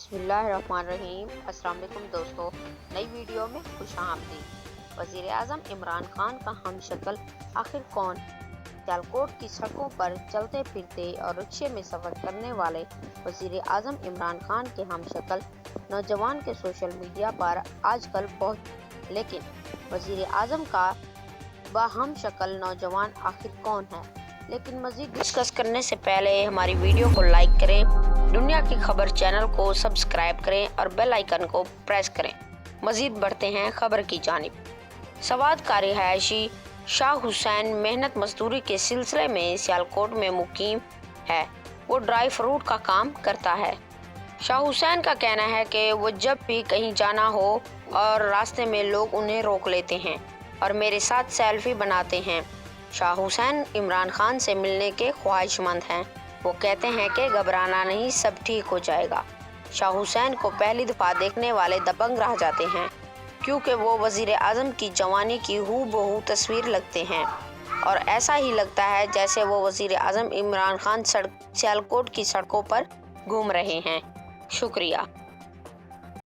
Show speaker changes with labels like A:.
A: बिस्मिल्लाहिर्रहमानिर्रहीम। अस्सलाम वालेकुम दोस्तों, नई वीडियो में खुशामदीद। वज़ीर आज़म इमरान खान का हमशक्ल आखिर कौन? सियालकोट की सड़कों पर चलते फिरते और रिक्शे में सफ़र करने वाले वज़ीर आज़म इमरान खान के हमशक्ल नौजवान के सोशल मीडिया पर आजकल बहुत, लेकिन वज़ीर आज़म का हमशक्ल नौजवान आखिर कौन है? लेकिन मज़ीद डिस्कस करने से पहले हमारी वीडियो को लाइक करें, दुनिया की खबर चैनल को सब्सक्राइब करें और बेल आइकन को प्रेस करें। मज़ीद बढ़ते हैं खबर की जानिब। सवात का रिहायशी शाह हुसैन मेहनत मजदूरी के सिलसिले में सियालकोट में मुकीम है। वो ड्राई फ्रूट का काम करता है। शाह हुसैन का कहना है कि वो जब भी कहीं जाना हो और रास्ते में लोग उन्हें रोक लेते हैं और मेरे साथ सेल्फी बनाते हैं। शाह हुसैन इमरान खान से मिलने के ख्वाहिशमंद हैं। वो कहते हैं कि घबराना नहीं, सब ठीक हो जाएगा। शाह हुसैन को पहली दफ़ा देखने वाले दबंग रह जाते हैं, क्योंकि वो वज़ीर आज़म की जवानी की हूबहू तस्वीर लगते हैं और ऐसा ही लगता है जैसे वो वज़ीर आज़म इमरान खान सियालकोट की सड़कों पर घूम रहे हैं। शुक्रिया।